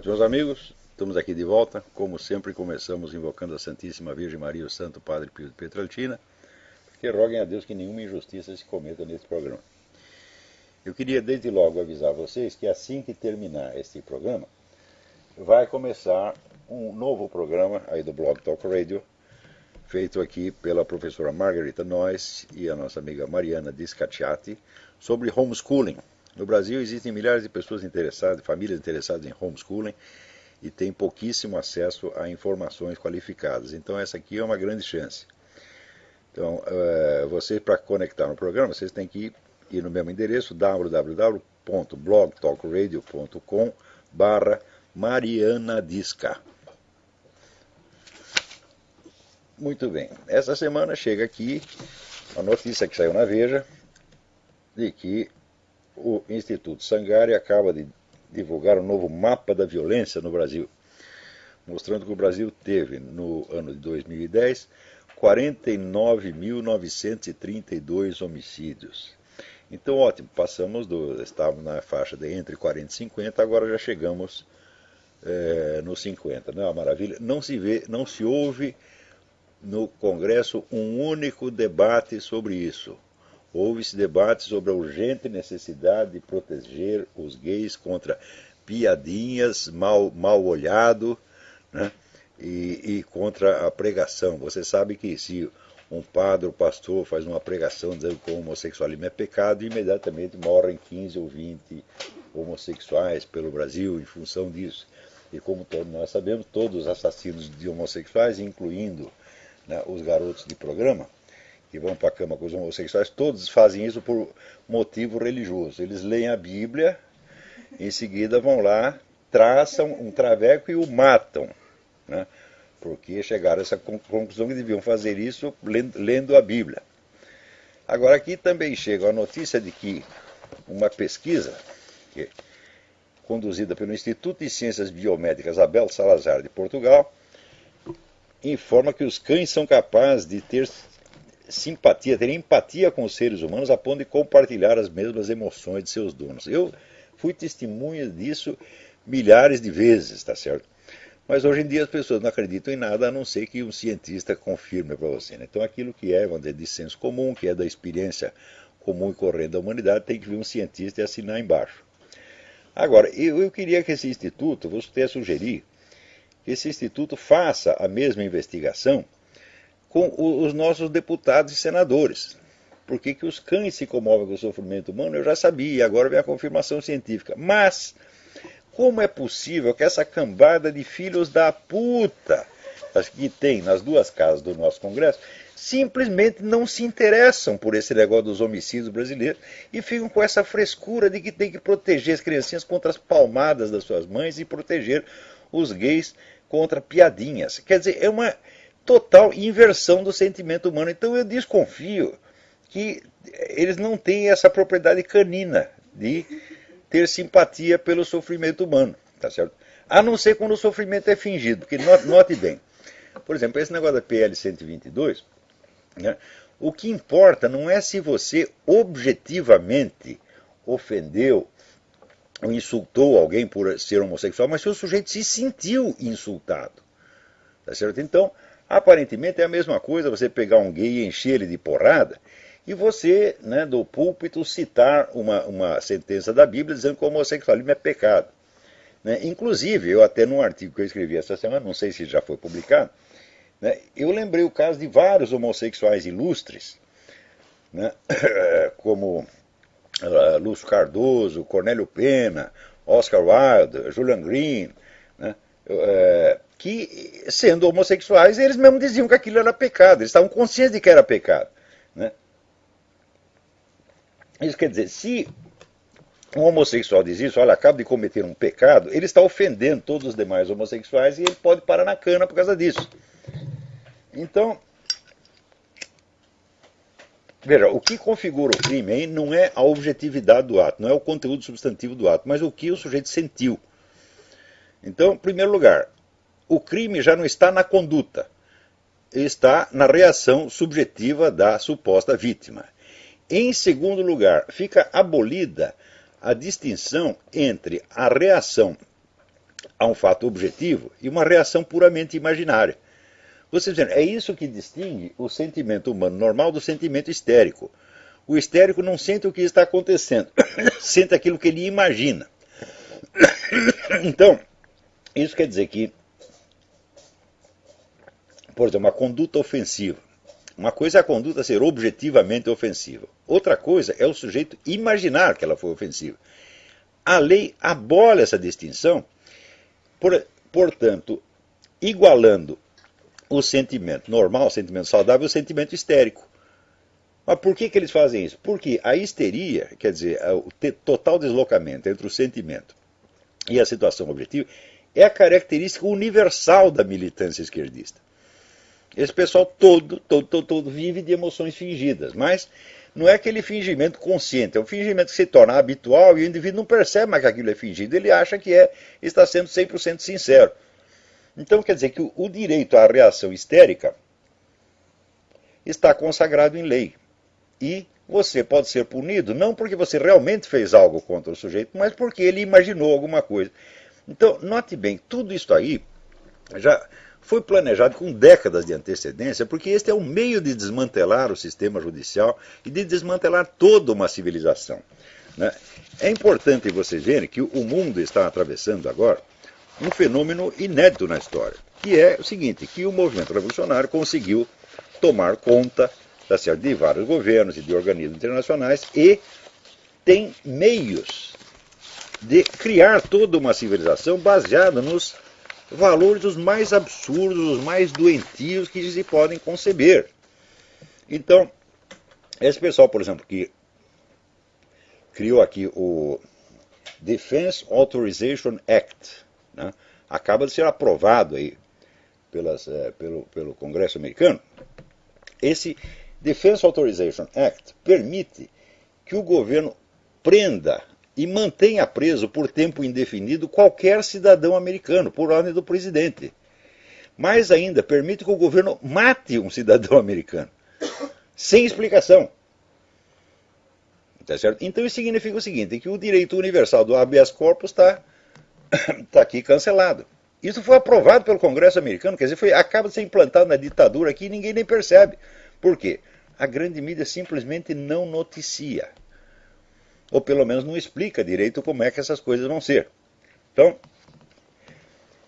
noite, meus amigos. Estamos aqui de volta. Como sempre, começamos invocando a Santíssima Virgem Maria e o Santo Padre Pio de Pietrelcina, que roguem a Deus que nenhuma injustiça se cometa nesse programa. Eu queria desde logo avisar vocês que assim que terminar este programa, vai começar um novo programa aí do Blog Talk Radio, feito aqui pela professora Margarita Noyes e a nossa amiga Mariana Discacciati, sobre homeschooling. No Brasil existem milhares de pessoas interessadas, famílias interessadas em homeschooling, e tem pouquíssimo acesso a informações qualificadas. Então essa aqui é uma grande chance. Então, vocês, para conectar no programa, vocês têm que ir no mesmo endereço, www.blogtalkradio.com/marianadisca. Muito bem. Essa semana chega aqui a notícia que saiu na Veja de que o Instituto Sangari acaba de divulgar um novo mapa da violência no Brasil, mostrando que o Brasil teve, no ano de 2010, 49.932 homicídios. Então, ótimo, estávamos na faixa de entre 40 e 50, agora já chegamos nos 50, não é uma maravilha? Não se ouve no Congresso um único debate sobre isso. Houve-se debate sobre a urgente necessidade de proteger os gays contra piadinhas, mal olhado, né? E contra a pregação. Você sabe que se um padre ou pastor faz uma pregação dizendo que o homossexualismo é pecado, imediatamente morrem 15 ou 20 homossexuais pelo Brasil em função disso. E como todos nós sabemos, todos os assassinos de homossexuais, incluindo, né, os garotos de programa, que vão para a cama com os homossexuais, todos fazem isso por motivo religioso. Eles leem a Bíblia, em seguida vão lá, traçam um traveco e o matam, né? Porque chegaram a essa conclusão que deviam fazer isso lendo a Bíblia. Agora aqui também chega a notícia de que uma pesquisa conduzida pelo Instituto de Ciências Biomédicas Abel Salazar de Portugal informa que os cães são capazes de ter empatia com os seres humanos a ponto de compartilhar as mesmas emoções de seus donos. Eu fui testemunha disso milhares de vezes, tá certo? Mas hoje em dia as pessoas não acreditam em nada a não ser que um cientista confirme para você, né? Então aquilo que é, vamos dizer, de senso comum, que é da experiência comum e corrente da humanidade, tem que vir um cientista e assinar embaixo. Agora, eu queria que esse instituto, vou até sugerir, que esse instituto faça a mesma investigação com os nossos deputados e senadores. Por que os cães se comovem com o sofrimento humano? Eu já sabia, e agora vem a confirmação científica. Mas, como é possível que essa cambada de filhos da puta que tem nas duas casas do nosso Congresso simplesmente não se interessam por esse negócio dos homicídios brasileiros e ficam com essa frescura de que tem que proteger as criancinhas contra as palmadas das suas mães e proteger os gays contra piadinhas? Quer dizer, é uma total inversão do sentimento humano. Então eu desconfio que eles não têm essa propriedade canina de ter simpatia pelo sofrimento humano, tá certo? A não ser quando o sofrimento é fingido, porque note bem, por exemplo, esse negócio da PL 122, né, o que importa não é se você objetivamente ofendeu ou insultou alguém por ser homossexual, mas se o sujeito se sentiu insultado, tá certo? Então, aparentemente é a mesma coisa você pegar um gay e encher ele de porrada e você, né, do púlpito, citar uma sentença da Bíblia dizendo que o homossexualismo é pecado. Né? Inclusive, eu até num artigo que eu escrevi essa semana, não sei se já foi publicado, né, eu lembrei o caso de vários homossexuais ilustres, né, como Lúcio Cardoso, Cornélio Pena, Oscar Wilde, Julian Green, né, que, sendo homossexuais, eles mesmos diziam que aquilo era pecado, eles estavam conscientes de que era pecado. Né? Isso quer dizer, se um homossexual diz isso, olha, acaba de cometer um pecado, ele está ofendendo todos os demais homossexuais e ele pode parar na cana por causa disso. Então, veja, o que configura o crime aí não é a objetividade do ato, não é o conteúdo substantivo do ato, mas o que o sujeito sentiu. Então, em primeiro lugar, o crime já não está na conduta, está na reação subjetiva da suposta vítima. Em segundo lugar, fica abolida a distinção entre a reação a um fato objetivo e uma reação puramente imaginária. Você dizendo, é isso que distingue o sentimento humano normal do sentimento histérico. O histérico não sente o que está acontecendo, sente aquilo que ele imagina. Então, isso quer dizer que, por exemplo, uma conduta ofensiva. Uma coisa é a conduta ser objetivamente ofensiva. Outra coisa é o sujeito imaginar que ela foi ofensiva. A lei abole essa distinção, portanto, igualando o sentimento normal, o sentimento saudável, o sentimento histérico. Mas por que eles fazem isso? Porque a histeria, quer dizer, o total deslocamento entre o sentimento e a situação objetiva, é a característica universal da militância esquerdista. Esse pessoal todo vive de emoções fingidas, mas não é aquele fingimento consciente, é um fingimento que se torna habitual e o indivíduo não percebe mais que aquilo é fingido, ele acha que está sendo 100% sincero. Então quer dizer que o direito à reação histérica está consagrado em lei. E você pode ser punido não porque você realmente fez algo contra o sujeito, mas porque ele imaginou alguma coisa. Então, note bem, tudo isso aí já foi planejado com décadas de antecedência, porque este é um meio de desmantelar o sistema judicial e de desmantelar toda uma civilização. Né? É importante vocês verem que o mundo está atravessando agora um fenômeno inédito na história, que é o seguinte, que o movimento revolucionário conseguiu tomar conta de vários governos e de organismos internacionais e tem meios de criar toda uma civilização baseada nos valores os mais absurdos, os mais doentios que se podem conceber. Então, esse pessoal, por exemplo, que criou aqui o Defense Authorization Act, né, acaba de ser aprovado aí pelo Congresso americano. Esse Defense Authorization Act permite que o governo prenda e mantenha preso por tempo indefinido qualquer cidadão americano, por ordem do presidente. Mais ainda, permite que o governo mate um cidadão americano, sem explicação. Tá certo? Então isso significa o seguinte, que o direito universal do habeas corpus está aqui cancelado. Isso foi aprovado pelo Congresso americano, quer dizer, acaba de ser implantado na ditadura aqui e ninguém nem percebe. Por quê? A grande mídia simplesmente não noticia. Ou pelo menos não explica direito como é que essas coisas vão ser. Então,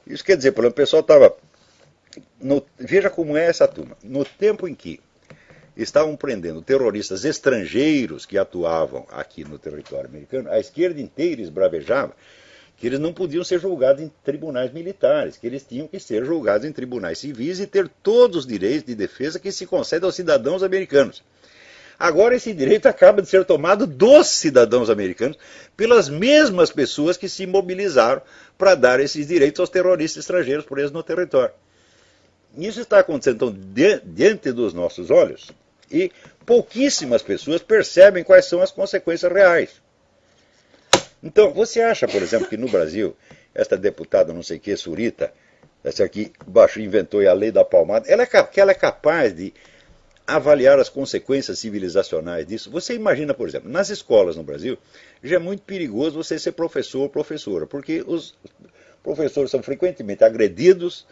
isso quer dizer, por exemplo, o pessoal estava... Veja como é essa turma. No tempo em que estavam prendendo terroristas estrangeiros que atuavam aqui no território americano, a esquerda inteira esbravejava que eles não podiam ser julgados em tribunais militares, que eles tinham que ser julgados em tribunais civis e ter todos os direitos de defesa que se concedem aos cidadãos americanos. Agora esse direito acaba de ser tomado dos cidadãos americanos pelas mesmas pessoas que se mobilizaram para dar esses direitos aos terroristas estrangeiros presos no território. Isso está acontecendo então, diante dos nossos olhos e pouquíssimas pessoas percebem quais são as consequências reais. Então, você acha, por exemplo, que no Brasil, esta deputada não sei o que, Surita, essa aqui inventou a lei da palmada, ela é capaz de avaliar as consequências civilizacionais disso? Você imagina, por exemplo, nas escolas no Brasil, já é muito perigoso você ser professor ou professora, porque os professores são frequentemente agredidos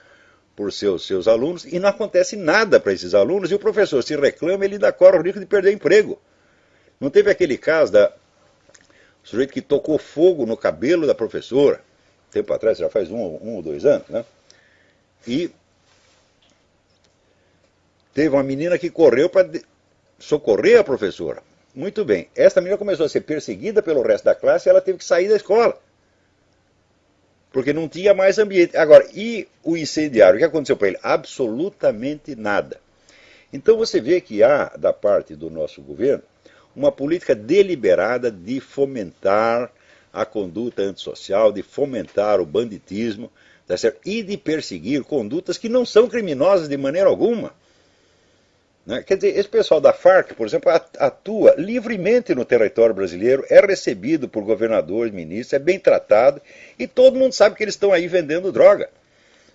por seus alunos e não acontece nada para esses alunos, e o professor se reclama, ele ainda corre o risco de perder emprego. Não teve aquele caso o sujeito que tocou fogo no cabelo da professora, tempo atrás, já faz um ou 2 anos, né? E teve uma menina que correu para socorrer a professora. Muito bem, essa menina começou a ser perseguida pelo resto da classe e ela teve que sair da escola. Porque não tinha mais ambiente. Agora, e o incendiário? O que aconteceu para ele? Absolutamente nada. Então você vê que há, da parte do nosso governo, uma política deliberada de fomentar a conduta antissocial, de fomentar o banditismo, tá certo? E de perseguir condutas que não são criminosas de maneira alguma. Né? Quer dizer, esse pessoal da Farc, por exemplo, atua livremente no território brasileiro, é recebido por governadores, ministros, é bem tratado, e todo mundo sabe que eles estão aí vendendo droga.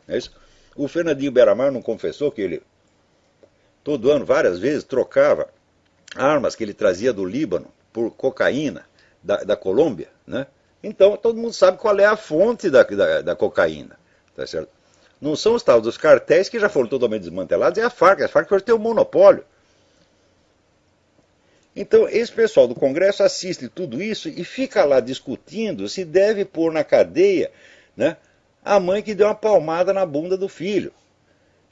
Não é isso? O Fernandinho Beiramar não confessou que ele, todo ano, várias vezes, trocava armas que ele trazia do Líbano por cocaína da Colômbia, né? Então todo mundo sabe qual é a fonte da cocaína, tá certo? Não são os tal dos cartéis que já foram totalmente desmantelados, é a Farc. A Farc tem um monopólio. Então, esse pessoal do Congresso assiste tudo isso e fica lá discutindo se deve pôr na cadeia, né, a mãe que deu uma palmada na bunda do filho.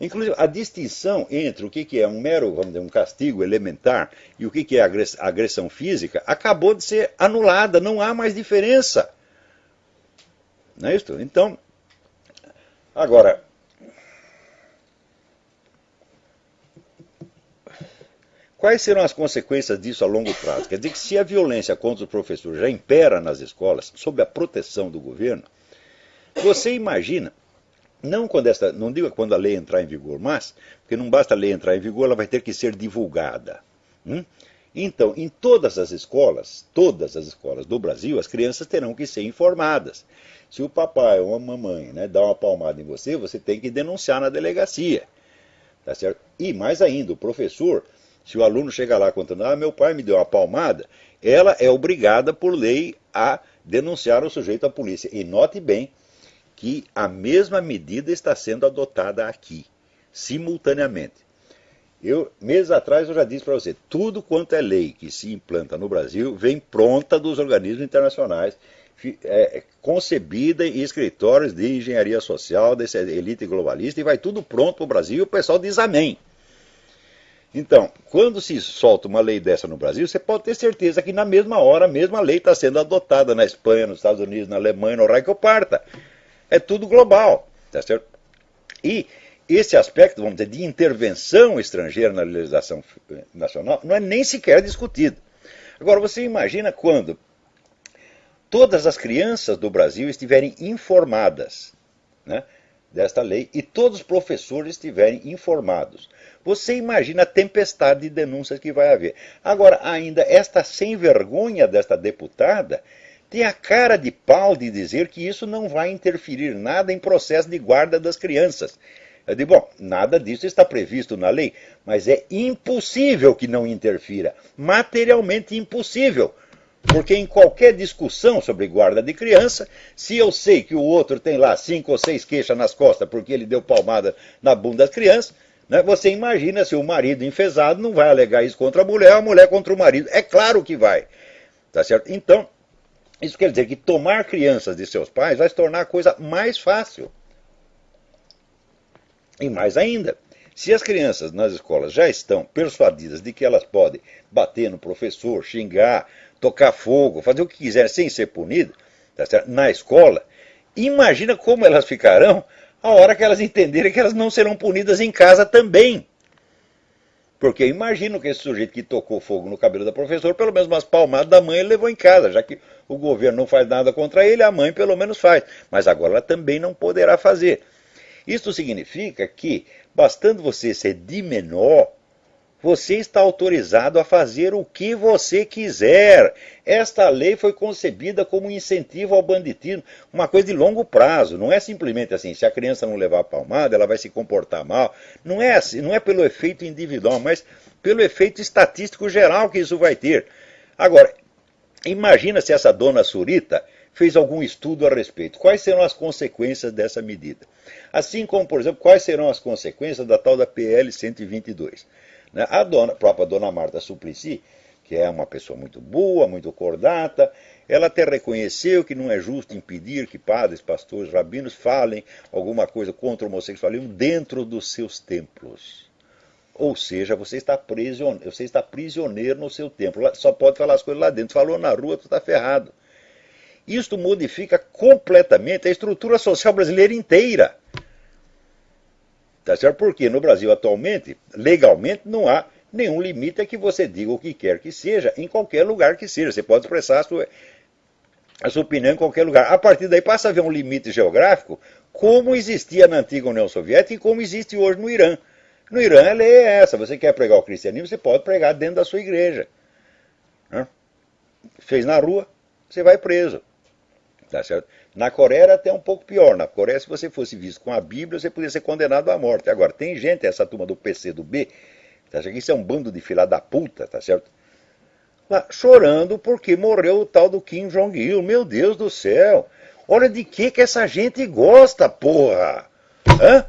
Inclusive, a distinção entre o que é um mero, vamos dizer, um castigo elementar e o que é agressão física acabou de ser anulada, não há mais diferença. Não é isso? Então, agora, quais serão as consequências disso a longo prazo? Quer dizer que se a violência contra os professores já impera nas escolas, sob a proteção do governo, você imagina, não digo quando a lei entrar em vigor, mas, porque não basta a lei entrar em vigor, ela vai ter que ser divulgada. Então, em todas as escolas do Brasil, as crianças terão que ser informadas. Se o papai ou a mamãe, né, dá uma palmada em você, você tem que denunciar na delegacia. Tá certo? E mais ainda, o professor, se o aluno chega lá contando, meu pai me deu uma palmada, ela é obrigada por lei a denunciar o sujeito à polícia. E note bem que a mesma medida está sendo adotada aqui, simultaneamente. Meses atrás eu já disse para você, tudo quanto é lei que se implanta no Brasil vem pronta dos organismos internacionais, concebida em escritórios de engenharia social, dessa elite globalista, e vai tudo pronto para o Brasil e o pessoal diz amém. Então, quando se solta uma lei dessa no Brasil, você pode ter certeza que na mesma hora a mesma lei está sendo adotada na Espanha, nos Estados Unidos, na Alemanha, no raio que eu parta. É tudo global, tá certo? E esse aspecto, vamos dizer, de intervenção estrangeira na legislação nacional não é nem sequer discutido. Agora, você imagina quando todas as crianças do Brasil estiverem informadas, né, desta lei e todos os professores estiverem informados. Você imagina a tempestade de denúncias que vai haver. Agora, ainda esta sem vergonha desta deputada tem a cara de pau de dizer que isso não vai interferir nada em processo de guarda das crianças. Eu digo, bom, nada disso está previsto na lei, mas é impossível que não interfira, materialmente impossível. Porque em qualquer discussão sobre guarda de criança, se eu sei que o outro tem lá 5 ou 6 queixas nas costas porque ele deu palmada na bunda das crianças, né, você imagina se o marido enfesado não vai alegar isso contra a mulher contra o marido. É claro que vai. Tá certo? Então, isso quer dizer que tomar crianças de seus pais vai se tornar a coisa mais fácil. E mais ainda, se as crianças nas escolas já estão persuadidas de que elas podem bater no professor, xingar, tocar fogo, fazer o que quiser sem ser punidas, tá certo? Na escola, imagina como elas ficarão a hora que elas entenderem que elas não serão punidas em casa também. Porque eu imagino que esse sujeito que tocou fogo no cabelo da professora, pelo menos umas palmadas da mãe ele levou em casa, já que o governo não faz nada contra ele, a mãe pelo menos faz. Mas agora ela também não poderá fazer. Isso significa que, bastando você ser de menor, você está autorizado a fazer o que você quiser. Esta lei foi concebida como um incentivo ao banditismo, uma coisa de longo prazo. Não é simplesmente assim, se a criança não levar a palmada, ela vai se comportar mal. Não é assim, não é pelo efeito individual, mas pelo efeito estatístico geral que isso vai ter. Agora, imagina se essa dona Surita fez algum estudo a respeito. Quais serão as consequências dessa medida? Assim como, por exemplo, quais serão as consequências da tal da PL 122? A própria dona Marta Suplicy, que é uma pessoa muito boa, muito cordata, ela até reconheceu que não é justo impedir que padres, pastores, rabinos falem alguma coisa contra o homossexualismo dentro dos seus templos. Ou seja, você está prisioneiro no seu templo, só pode falar as coisas lá dentro. Falou na rua, tu está ferrado. Isto modifica completamente a estrutura social brasileira inteira. Tá certo? Porque no Brasil atualmente, legalmente, não há nenhum limite a que você diga o que quer que seja, em qualquer lugar que seja. Você pode expressar a sua opinião em qualquer lugar. A partir daí passa a haver um limite geográfico, como existia na antiga União Soviética e como existe hoje no Irã. No Irã a lei é essa, você quer pregar o cristianismo, você pode pregar dentro da sua igreja. Fez na rua, você vai preso. Tá certo? Na Coreia era até um pouco pior. Na Coreia, se você fosse visto com a Bíblia, você podia ser condenado à morte. Agora, tem gente, essa turma do PC do B, tá certo? Isso é um bando de filha da puta, tá certo? lá, chorando porque morreu o tal do Kim Jong-il. Meu Deus do céu! Olha de que essa gente gosta, porra! Hã?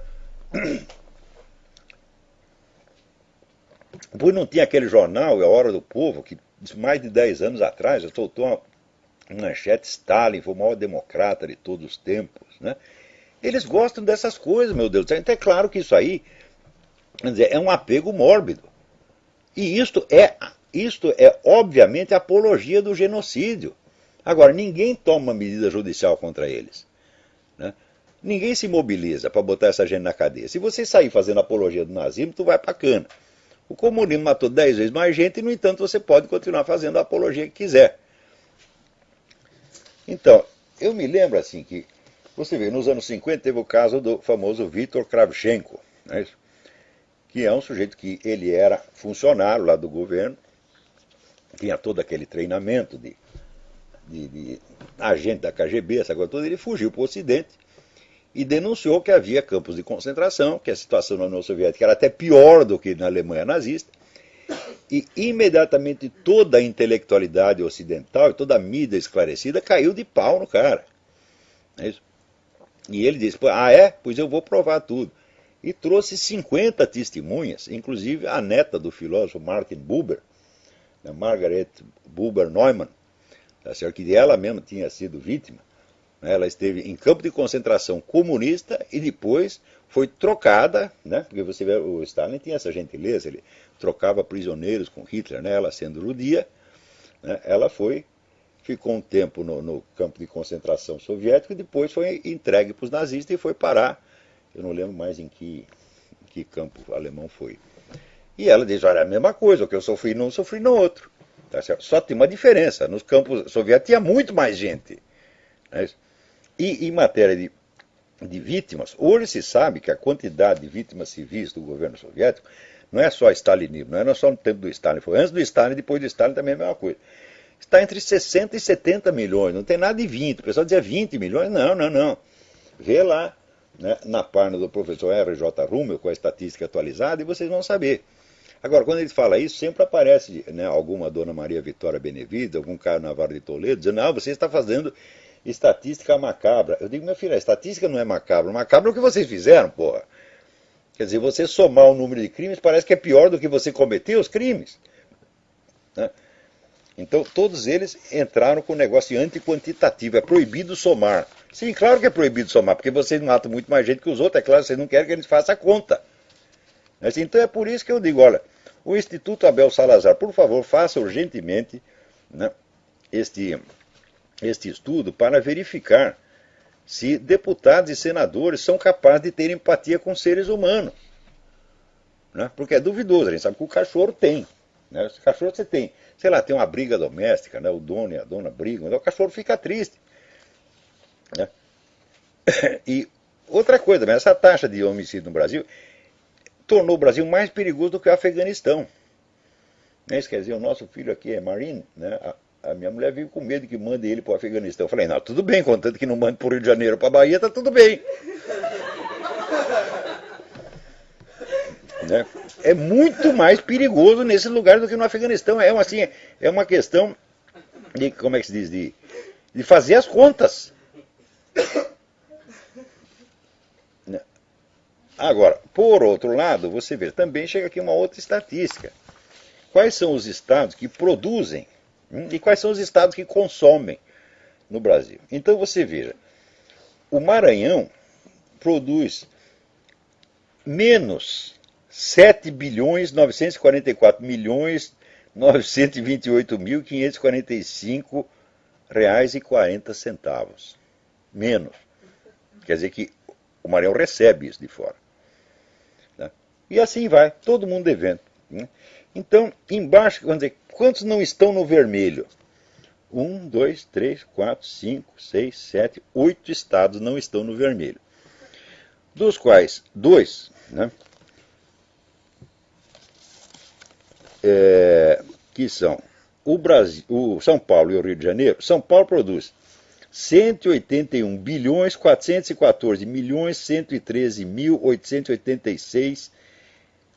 Pois não tinha aquele jornal, A Hora do Povo, que mais de 10 anos atrás já soltou uma manchete: Stalin foi o maior democrata de todos os tempos, né? Eles gostam dessas coisas, meu Deus do céu. Então é claro que isso aí, quer dizer, é um apego mórbido. E isto é obviamente apologia do genocídio. Agora, ninguém toma medida judicial contra eles, né? Ninguém se mobiliza para botar essa gente na cadeia. Se você sair fazendo apologia do nazismo, tu vai para cana. O comunismo matou 10 vezes mais gente e, no entanto, você pode continuar fazendo a apologia que quiser. Então, eu me lembro assim que, você vê, nos anos 50 teve o caso do famoso Viktor Kravchenko, né, que é um sujeito que ele era funcionário lá do governo, tinha todo aquele treinamento de agente da KGB, essa coisa toda. Ele fugiu para o Ocidente e denunciou que havia campos de concentração, que a situação na União Soviética era até pior do que na Alemanha nazista, e imediatamente toda a intelectualidade ocidental e toda a mídia esclarecida caiu de pau no cara. É isso? E ele disse: ah, é? Pois eu vou provar tudo. E trouxe 50 testemunhas, inclusive a neta do filósofo Martin Buber, Margaret Buber Neumann, que ela mesma tinha sido vítima. Ela esteve em campo de concentração comunista e depois foi trocada, né? Porque você vê, o Stalin tinha essa gentileza, ele trocava prisioneiros com Hitler, né? Ela sendo judia, né? Ela ficou um tempo no campo de concentração soviético e depois foi entregue para os nazistas e foi parar, eu não lembro mais em que campo alemão foi. E ela diz: olha, a mesma coisa, o que eu sofri não sofri no outro. Tá certo? Só tem uma diferença, nos campos soviéticos tinha muito mais gente. Né? E em matéria de vítimas, hoje se sabe que a quantidade de vítimas civis do governo soviético não é só stalinismo, não era só no tempo do Stalin, foi antes do Stalin e depois do Stalin também é a mesma coisa. Está entre 60 e 70 milhões, não tem nada de 20. O pessoal dizia 20 milhões, não. Vê lá, né, na página do professor R.J. Rummel com a estatística atualizada e vocês vão saber. Agora, quando ele fala isso, sempre aparece, né, alguma Dona Maria Vitória Benevides, algum Caio Navarro de Toledo, dizendo: não, você está fazendo estatística macabra. Eu digo: meu filho, a estatística não é macabra. Macabra é o que vocês fizeram, porra. Quer dizer, você somar o número de crimes parece que é pior do que você cometer os crimes. Né? Então, todos eles entraram com o negócio antiquantitativo. É proibido somar. Sim, claro que é proibido somar, porque vocês matam muito mais gente que os outros. É claro, vocês não querem que eles façam a conta. Então é por isso que eu digo: olha, o Instituto Abel Salazar, por favor, faça urgentemente, né, este estudo para verificar se deputados e senadores são capazes de ter empatia com seres humanos. Né? Porque é duvidoso, a gente sabe que o cachorro tem. Né? O cachorro você tem, sei lá, tem uma briga doméstica, né? O dono e a dona brigam, então o cachorro fica triste. Né? E outra coisa, essa taxa de homicídio no Brasil tornou o Brasil mais perigoso do que o Afeganistão. Isso quer dizer, o nosso filho aqui é Marine, né? A minha mulher vive com medo que mande ele para o Afeganistão. Eu falei: não, tudo bem, contanto que não mande para o Rio de Janeiro, para a Bahia, tá tudo bem. Né? É muito mais perigoso nesse lugar do que no Afeganistão. É uma questão de, como é que se diz, de fazer as contas. Agora, por outro lado, você vê, também chega aqui uma outra estatística. Quais são os estados que produzem e quais são os estados que consomem no Brasil? Então você veja, o Maranhão produz menos 7 bilhões 944 milhões 928 mil 545 reais e 40 centavos. Menos. Quer dizer que o Maranhão recebe isso de fora. Né? E assim vai, todo mundo devendo. Né? Então, embaixo, vamos dizer, quantos não estão no vermelho? 1, 2, 3, 4, 5, 6, 7, 8 estados não estão no vermelho. Dos quais 2, né, que são o Brasil, o São Paulo e o Rio de Janeiro. São Paulo produz 181 bilhões 414 milhões 113 mil 886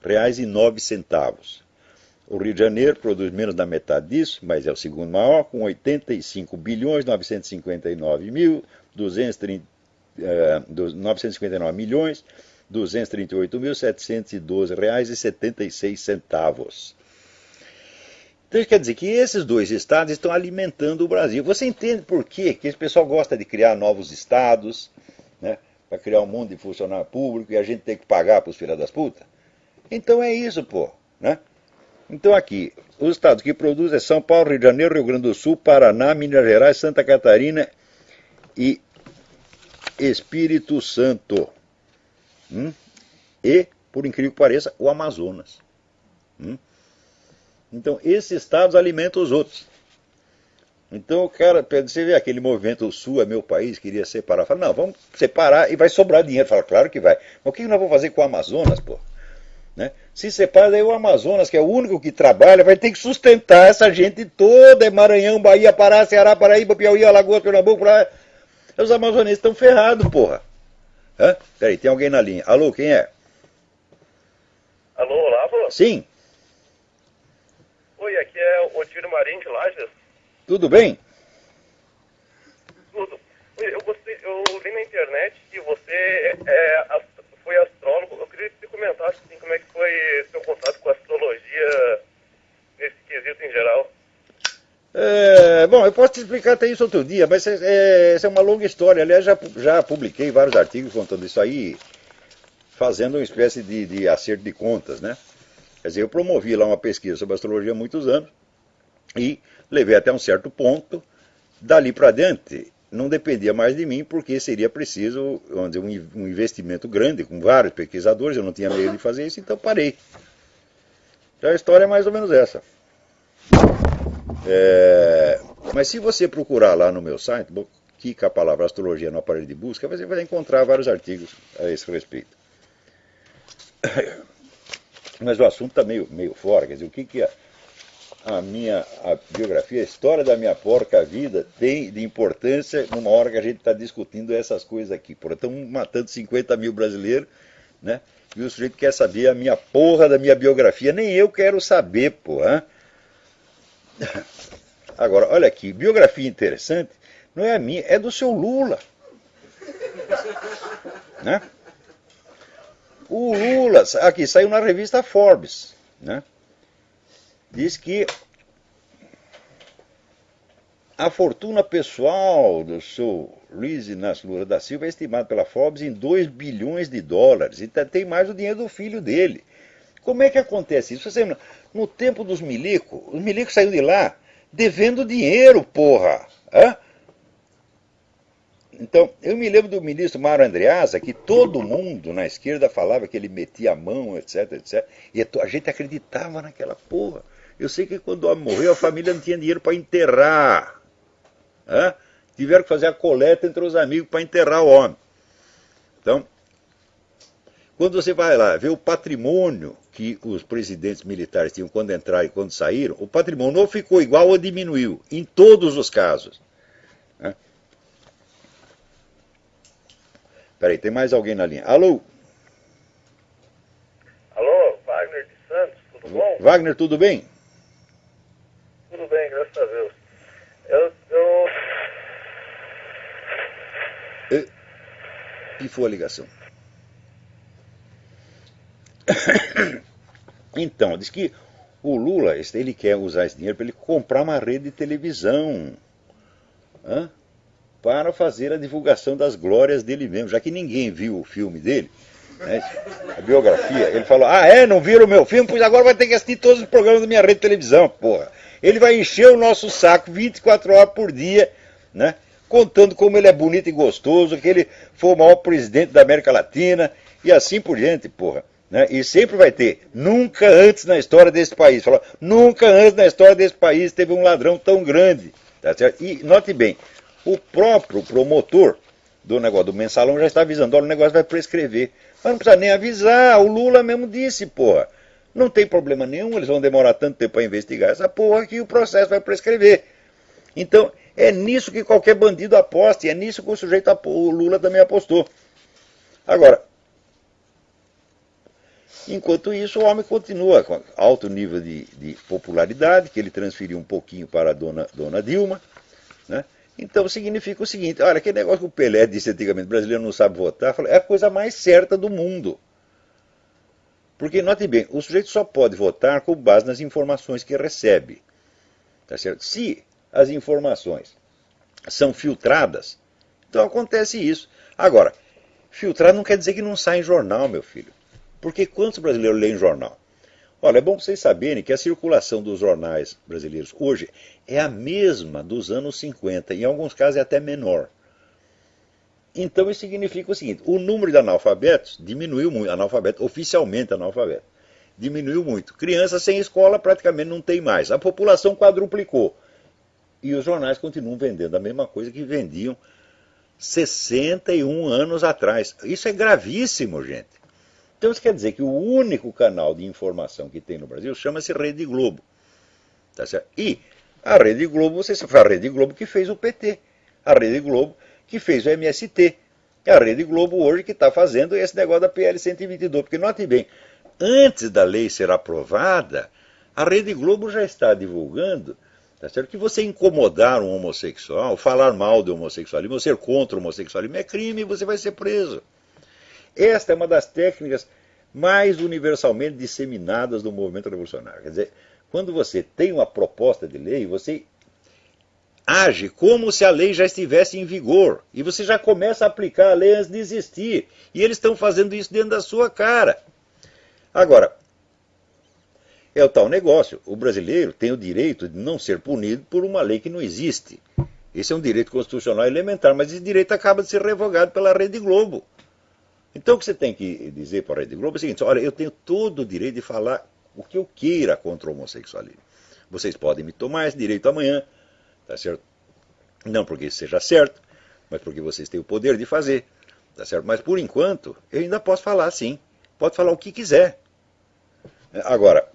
reais e 9 centavos. O Rio de Janeiro produz menos da metade disso, mas é o segundo maior, com 85 bilhões 959 mil 959 milhões 238.712 reais e 76 centavos. Então isso quer dizer que esses dois estados estão alimentando o Brasil. Você entende por quê? Que esse pessoal gosta de criar novos estados, né, para criar um monte de funcionário público e a gente tem que pagar para os filhos das putas? Então é isso, pô, né? Então aqui, os estados que produzem é São Paulo, Rio de Janeiro, Rio Grande do Sul, Paraná, Minas Gerais, Santa Catarina e Espírito Santo. E, por incrível que pareça, o Amazonas. Então, esses estados alimentam os outros. Então, o cara, você vê aquele movimento, o Sul é meu país, queria separar. Fala, não, vamos separar e vai sobrar dinheiro. Fala, claro que vai. Mas o que nós vamos fazer com o Amazonas, pô? Né? Se separa, daí o Amazonas, que é o único que trabalha, vai ter que sustentar essa gente toda. É Maranhão, Bahia, Pará, Ceará, Paraíba, Piauí, Alagoas, Pernambuco. Os amazonenses estão ferrados, porra. Peraí, tem alguém na linha. Alô, quem é? Alô, Olavo? Sim. Oi, aqui é o Tiro Marinho de Lages. Tudo bem? Tudo. Oi, eu vi na internet que você foi astrólogo. Eu queria que você comentasse assim, como é que foi seu contato com a astrologia nesse quesito em geral. Bom, eu posso te explicar até isso outro dia, mas essa é uma longa história. Aliás, já publiquei vários artigos contando isso aí, fazendo uma espécie de acerto de contas, né? Quer dizer, eu promovi lá uma pesquisa sobre astrologia há muitos anos e levei até um certo ponto. Dali para diante, não dependia mais de mim, porque seria preciso, vamos dizer, um investimento grande, com vários pesquisadores, eu não tinha meio de fazer isso, então parei. Já a história é mais ou menos essa. Mas se você procurar lá no meu site, clica a palavra astrologia no aparelho de busca, você vai encontrar vários artigos a esse respeito. Mas o assunto está meio fora, quer dizer, o que a biografia, a história da minha porca vida tem de importância numa hora que a gente está discutindo essas coisas aqui. Estamos matando 50 mil brasileiros, né? E o sujeito quer saber a minha porra da minha biografia, nem eu quero saber, porra. Agora, olha aqui, biografia interessante, não é a minha, é do seu Lula. Né? O Lula, aqui, saiu na revista Forbes, né? Diz que a fortuna pessoal do seu Luiz Inácio Lula da Silva é estimada pela Forbes em 2 bilhões de dólares. E tem mais o dinheiro do filho dele. Como é que acontece isso? Você, no tempo dos milicos, os milicos saíram de lá devendo dinheiro, porra. Então, eu me lembro do ministro Mário Andreasa, que todo mundo na esquerda falava que ele metia a mão, etc, etc. E a gente acreditava naquela porra. Eu sei que quando o homem morreu, a família não tinha dinheiro para enterrar. Tiveram que fazer a coleta entre os amigos para enterrar o homem. Então, quando você vai lá ver o patrimônio que os presidentes militares tinham quando entraram e quando saíram, o patrimônio ou ficou igual ou diminuiu, em todos os casos. Peraí, tem mais alguém na linha. Alô? Alô, Wagner de Santos, tudo bom? Wagner, tudo bem? Tudo bem, graças a Deus. E foi a ligação. Então, diz que o Lula, ele quer usar esse dinheiro para ele comprar uma rede de televisão. Para fazer a divulgação das glórias dele mesmo, já que ninguém viu o filme dele, né, a biografia. Ele falou, não viram o meu filme? Pois agora vai ter que assistir todos os programas da minha rede de televisão, porra. Ele vai encher o nosso saco 24 horas por dia, né, contando como ele é bonito e gostoso, que ele foi o maior presidente da América Latina, e assim por diante, porra. Né, e sempre vai ter, nunca antes na história desse país, falou, nunca antes na história desse país teve um ladrão tão grande. Tá certo? E note bem, o próprio promotor do negócio do mensalão já está avisando, olha, o negócio vai prescrever. Mas não precisa nem avisar, o Lula mesmo disse, porra. Não tem problema nenhum, eles vão demorar tanto tempo para investigar essa porra que o processo vai prescrever. Então, é nisso que qualquer bandido aposta, e é nisso que o Lula também apostou. Agora, Enquanto isso, o homem continua com alto nível de popularidade, que ele transferiu um pouquinho para a dona Dilma, né? Então significa o seguinte, olha, aquele negócio que o Pelé disse antigamente, o brasileiro não sabe votar, é a coisa mais certa do mundo. Porque, note bem, o sujeito só pode votar com base nas informações que recebe. Tá certo? Se as informações são filtradas, então acontece isso. Agora, filtrar não quer dizer que não sai em jornal, meu filho. Porque quantos brasileiros leem jornal? Olha, é bom vocês saberem que a circulação dos jornais brasileiros hoje é a mesma dos anos 50, em alguns casos é até menor. Então isso significa o seguinte, o número de analfabetos diminuiu muito, oficialmente analfabeto, diminuiu muito. Crianças sem escola praticamente não tem mais. A população quadruplicou. E os jornais continuam vendendo a mesma coisa que vendiam 61 anos atrás. Isso é gravíssimo, gente. Então isso quer dizer que o único canal de informação que tem no Brasil chama-se Rede Globo. Tá certo? E a Rede Globo, você sabe, foi a Rede Globo que fez o PT. A Rede Globo que fez o MST. É a Rede Globo hoje que está fazendo esse negócio da PL 122. Porque note bem, antes da lei ser aprovada, a Rede Globo já está divulgando, tá certo, que você incomodar um homossexual, falar mal do homossexualismo, ser contra o homossexualismo é crime e você vai ser preso. Esta é uma das técnicas mais universalmente disseminadas do movimento revolucionário. Quer dizer, quando você tem uma proposta de lei, você age como se a lei já estivesse em vigor. E você já começa a aplicar a lei antes de existir. E eles estão fazendo isso dentro da sua cara. Agora, é o tal negócio. O brasileiro tem o direito de não ser punido por uma lei que não existe. Esse é um direito constitucional elementar, mas esse direito acaba de ser revogado pela Rede Globo. Então o que você tem que dizer para a Rede Globo é o seguinte, olha, eu tenho todo o direito de falar o que eu queira contra o homossexualismo. Vocês podem me tomar esse direito amanhã, tá certo? Não porque isso seja certo, mas porque vocês têm o poder de fazer, tá certo? Mas por enquanto, eu ainda posso falar sim, pode falar o que quiser. Agora,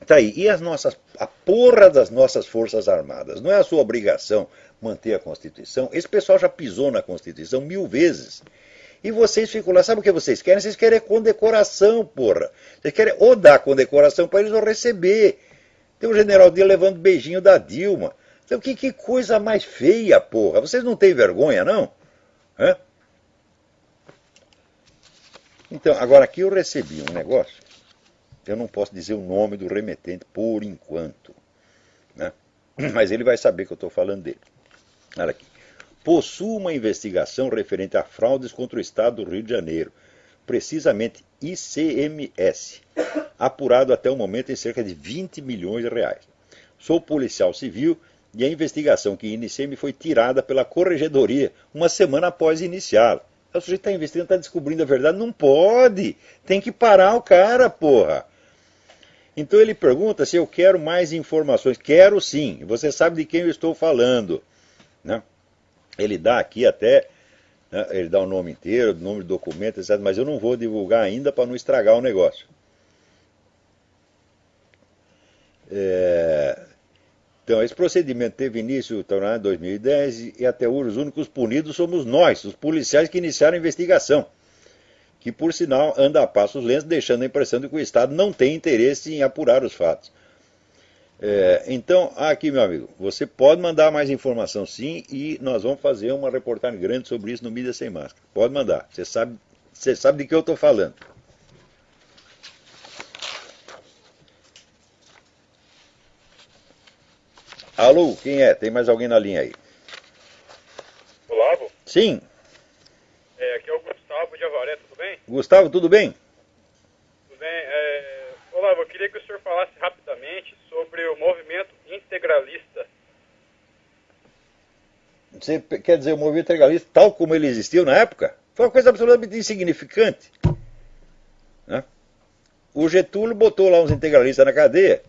tá aí, e a porra das nossas Forças Armadas? Não é a sua obrigação manter a Constituição? Esse pessoal já pisou na Constituição 1000 vezes. E vocês ficam lá, sabe o que vocês querem? Vocês querem condecoração, porra. Vocês querem ou dar condecoração para eles ou receber. Tem um general dele levando beijinho da Dilma. Então que coisa mais feia, porra. Vocês não têm vergonha, não? Hã? Então, agora aqui eu recebi um negócio. Eu não posso dizer o nome do remetente por enquanto, né? Mas ele vai saber que eu estou falando dele. Olha aqui. Possui uma investigação referente a fraudes contra o Estado do Rio de Janeiro, precisamente ICMS, apurado até o momento em cerca de 20 milhões de reais. Sou policial civil e a investigação que iniciei me foi tirada pela corregedoria uma semana após iniciá-la. O sujeito está investigando, está descobrindo a verdade. Não pode! Tem que parar o cara, porra! Então ele pergunta se eu quero mais informações. Quero sim. Você sabe de quem eu estou falando, né? Ele dá aqui até, né, ele dá o nome inteiro, o nome do documento, etc. Mas eu não vou divulgar ainda para não estragar o negócio. Então, esse procedimento teve início em 2010 e até hoje os únicos punidos somos nós, os policiais que iniciaram a investigação, que por sinal anda a passos lentos, deixando a impressão de que o Estado não tem interesse em apurar os fatos. Então, aqui, meu amigo, você pode mandar mais informação sim, e nós vamos fazer uma reportagem grande sobre isso no Mídia Sem Máscara. Pode mandar, você sabe de que eu estou falando. Alô, quem é? Tem mais alguém na linha aí? Olavo? Sim. Aqui é o Gustavo de Avaré, tudo bem? Gustavo, tudo bem? Tudo bem. Olavo, eu queria que o senhor falasse rapidamente sobre o movimento integralista. Você quer dizer o movimento integralista tal como ele existiu na época? Foi uma coisa absolutamente insignificante, né? O Getúlio botou lá uns integralistas na cadeia,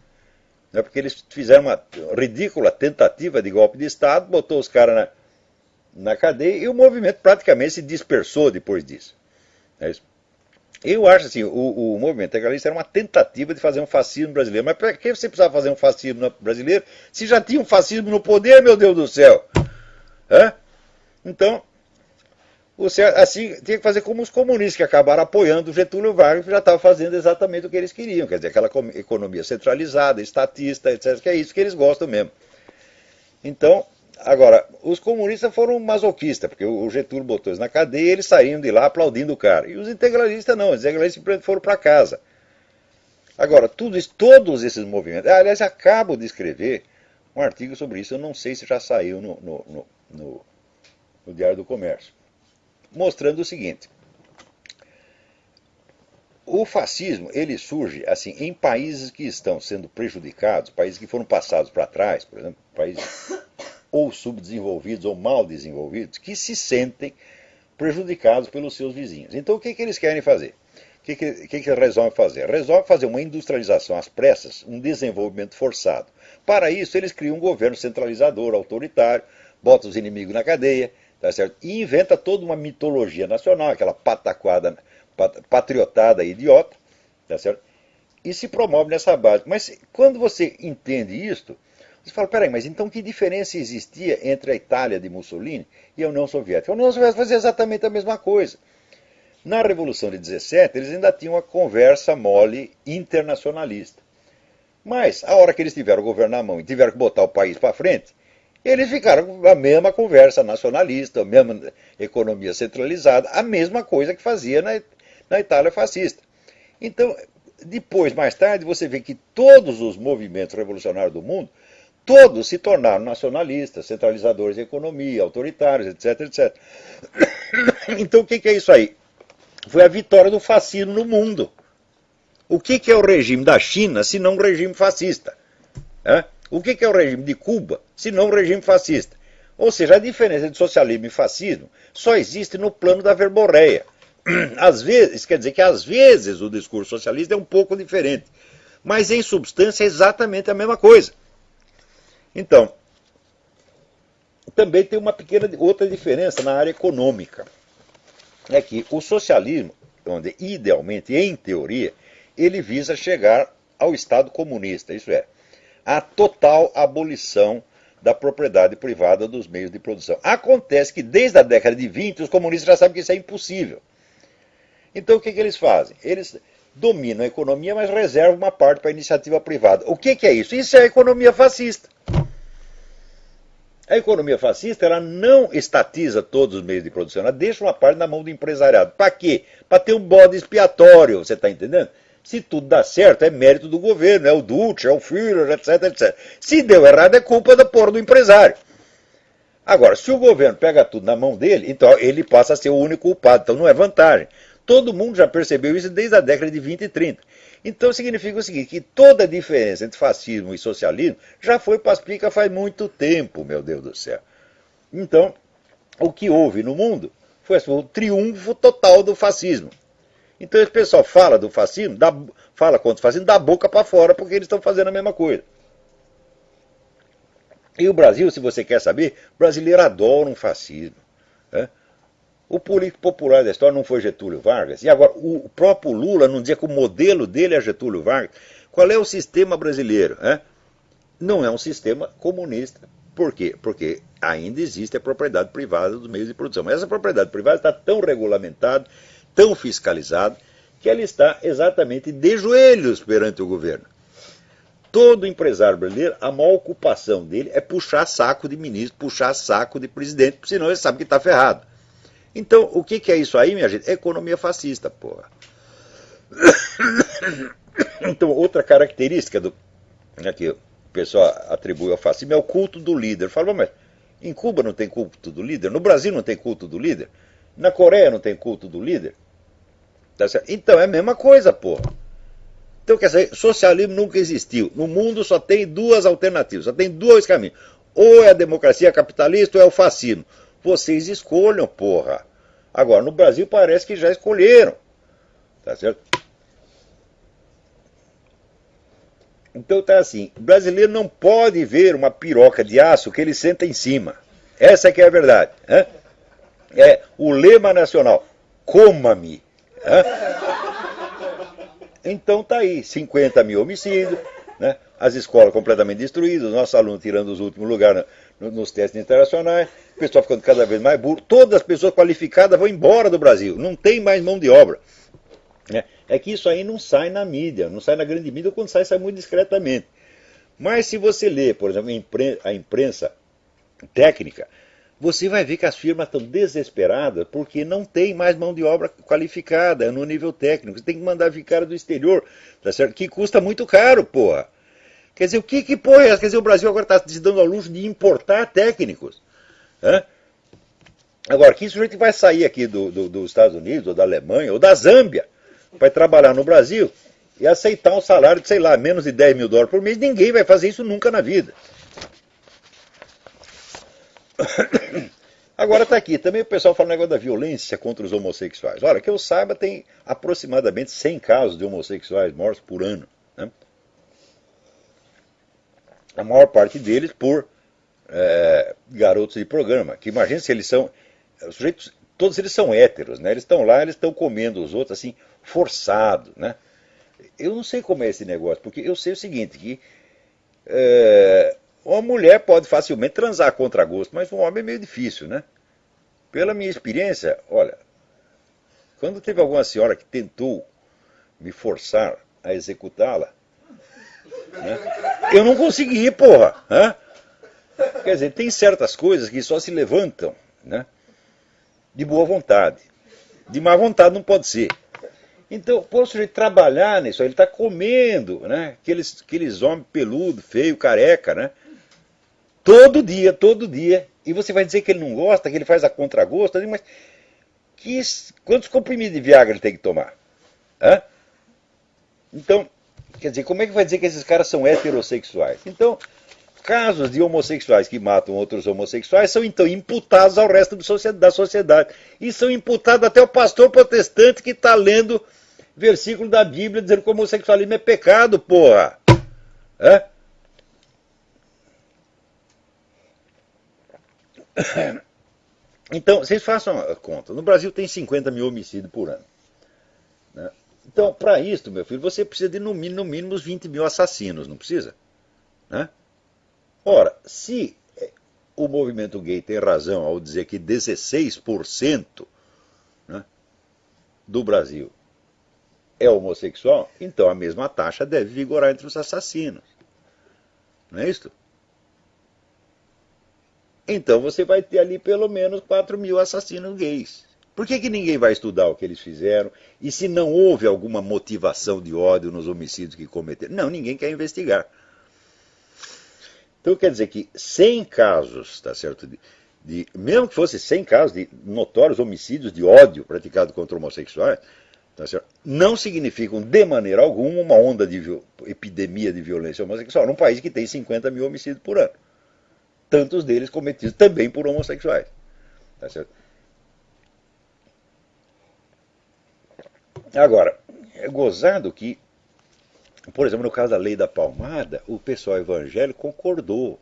né, porque eles fizeram uma ridícula tentativa de golpe de Estado, botou os caras na cadeia e o movimento praticamente se dispersou depois disso. É isso. Eu acho assim, o movimento integralista era uma tentativa de fazer um fascismo brasileiro. Mas para que você precisava fazer um fascismo brasileiro se já tinha um fascismo no poder, meu Deus do céu? Então, Assim, tinha que fazer como os comunistas, que acabaram apoiando o Getúlio Vargas, que já estava fazendo exatamente o que eles queriam, quer dizer, aquela economia centralizada, estatista, etc., que é isso que eles gostam mesmo. Então, agora, os comunistas foram masoquistas, porque o Getúlio botou eles na cadeia e eles saíam de lá aplaudindo o cara. E os integralistas não, os integralistas simplesmente foram para casa. Agora, todos esses movimentos... aliás, acabo de escrever um artigo sobre isso, eu não sei se já saiu no Diário do Comércio, mostrando o seguinte: o fascismo, ele surge assim em países que estão sendo prejudicados, países que foram passados para trás, por exemplo, países ou subdesenvolvidos ou mal desenvolvidos, que se sentem prejudicados pelos seus vizinhos. Então o que eles querem fazer? O que eles resolvem fazer? Resolvem fazer uma industrialização às pressas, um desenvolvimento forçado. Para isso, eles criam um governo centralizador, autoritário, botam os inimigos na cadeia, tá certo? E inventa toda uma mitologia nacional, aquela pataquada, patriotada idiota, tá certo? E se promove nessa base. Mas quando você entende isto, você fala, peraí, mas então que diferença existia entre a Itália de Mussolini e a União Soviética? A União Soviética fazia exatamente a mesma coisa. Na Revolução de 17, eles ainda tinham uma conversa mole internacionalista. Mas, a hora que eles tiveram o governo na mão e tiveram que botar o país para frente, eles ficaram com a mesma conversa nacionalista, a mesma economia centralizada, a mesma coisa que fazia na Itália fascista. Então, depois, mais tarde, você vê que todos os movimentos revolucionários do mundo, todos se tornaram nacionalistas, centralizadores de economia, autoritários, etc, etc. Então, o que é isso aí? Foi a vitória do fascismo no mundo. O que é o regime da China, se não um regime fascista? O que é o regime de Cuba, se não um regime fascista? Ou seja, a diferença entre socialismo e fascismo só existe no plano da verborreia. Às vezes, quer dizer que às vezes o discurso socialista é um pouco diferente, mas em substância é exatamente a mesma coisa. Então, também tem uma pequena outra diferença na área econômica. É que o socialismo, onde idealmente, em teoria, ele visa chegar ao Estado comunista, isso é, a total abolição da propriedade privada dos meios de produção. Acontece que desde a década de 20 os comunistas já sabem que isso é impossível. Então o que eles fazem? Eles dominam a economia, mas reservam uma parte para a iniciativa privada. O que é isso? Isso é a economia fascista. A economia fascista, ela não estatiza todos os meios de produção, ela deixa uma parte na mão do empresariado. Para quê? Para ter um bode expiatório, você está entendendo? Se tudo dá certo, é mérito do governo, é o Duce, é o Führer, etc, etc. Se deu errado, é culpa da porra do empresário. Agora, se o governo pega tudo na mão dele, então ele passa a ser o único culpado, então não é vantagem. Todo mundo já percebeu isso desde a década de 20 e 30. Então significa o seguinte, que toda a diferença entre fascismo e socialismo já foi para as picas faz muito tempo, meu Deus do céu. Então, o que houve no mundo foi o triunfo total do fascismo. Então esse pessoal fala do fascismo, fala contra o fascismo, da boca para fora, porque eles estão fazendo a mesma coisa. E o Brasil, se você quer saber, o brasileiro adora um fascismo. O político popular da história não foi Getúlio Vargas. E agora, o próprio Lula não dizia que o modelo dele é Getúlio Vargas. Qual é o sistema brasileiro? Não é um sistema comunista. Por quê? Porque ainda existe a propriedade privada dos meios de produção. Mas essa propriedade privada está tão regulamentada, tão fiscalizada, que ela está exatamente de joelhos perante o governo. Todo empresário brasileiro, a maior ocupação dele é puxar saco de ministro, puxar saco de presidente, porque senão ele sabe que está ferrado. Então, o que é isso aí, minha gente? É economia fascista, porra. Então, outra característica que o pessoal atribui ao fascismo é o culto do líder. Fala, mas em Cuba não tem culto do líder? No Brasil não tem culto do líder? Na Coreia não tem culto do líder? Tá certo? Então, é a mesma coisa, porra. Então, quer dizer, socialismo nunca existiu. No mundo só tem duas alternativas, só tem dois caminhos. Ou é a democracia capitalista ou é o fascismo. Vocês escolham, porra. Agora, no Brasil parece que já escolheram. Tá certo? Então tá assim, o brasileiro não pode ver uma piroca de aço que ele senta em cima. Essa que é a verdade. É o lema nacional, coma-me. Então tá aí, 50 mil homicídios, né? As escolas completamente destruídas, os nossos alunos tirando os últimos lugares nos testes internacionais, o pessoal ficando cada vez mais burro, todas as pessoas qualificadas vão embora do Brasil, não tem mais mão de obra. Né? É que isso aí não sai na mídia, não sai na grande mídia, ou quando sai, sai muito discretamente. Mas se você lê, por exemplo, a imprensa técnica, você vai ver que as firmas estão desesperadas porque não tem mais mão de obra qualificada no nível técnico. Você tem que mandar vir cara do exterior, tá certo? Que custa muito caro, porra. Quer dizer, o que porra é essa? Quer dizer, o Brasil agora está se dando ao luxo de importar técnicos. Né? Agora, que sujeito vai sair aqui dos Estados Unidos, ou da Alemanha, ou da Zâmbia, para trabalhar no Brasil e aceitar um salário de, sei lá, menos de 10 mil dólares por mês, ninguém vai fazer isso nunca na vida. Agora está aqui, também o pessoal fala um negócio da violência contra os homossexuais. Olha, que eu saiba, tem aproximadamente 100 casos de homossexuais mortos por ano. Né? A maior parte deles por garotos de programa, que imagina se eles são, os sujeitos, todos eles são héteros, né? Eles estão lá, eles estão comendo os outros assim, forçado, né? Eu não sei como é esse negócio, porque eu sei o seguinte, que uma mulher pode facilmente transar contra gosto, mas um homem é meio difícil, né? Pela minha experiência, olha, quando teve alguma senhora que tentou me forçar a executá-la, né? Eu não consegui, porra. Né? Quer dizer, tem certas coisas que só se levantam, né? De boa vontade. De má vontade não pode ser. Então, pô, o sujeito trabalhar nisso, ele está comendo, né? Aqueles homens peludos, feio, careca, né? Todo dia, todo dia. E você vai dizer que ele não gosta, que ele faz a contragosto, mas quantos comprimidos de Viagra ele tem que tomar? Hã? Então, quer dizer, como é que vai dizer que esses caras são heterossexuais? Então, casos de homossexuais que matam outros homossexuais são então imputados ao resto da sociedade. E são imputados até o pastor protestante que está lendo versículo da Bíblia dizendo que o homossexualismo é pecado, porra. Hã? Então, vocês façam a conta. No Brasil tem 50 mil homicídios por ano. Né? Então, para isso, meu filho, você precisa de no mínimo uns 20 mil assassinos, não precisa? Né? Ora, se o movimento gay tem razão ao dizer que 16%, né, do Brasil é homossexual, então a mesma taxa deve vigorar entre os assassinos. Não é isso? Então você vai ter ali pelo menos 4 mil assassinos gays. Por que ninguém vai estudar o que eles fizeram? E se não houve alguma motivação de ódio nos homicídios que cometeram? Não, ninguém quer investigar. Então quer dizer que 100 casos, tá certo? Mesmo que fosse 100 casos de notórios homicídios de ódio praticado contra homossexuais, tá certo? Não significam de maneira alguma uma onda de epidemia de violência homossexual num país que tem 50 mil homicídios por ano. Tantos deles cometidos também por homossexuais. Tá certo? Agora, é gozado que, por exemplo, no caso da lei da palmada, o pessoal evangélico concordou.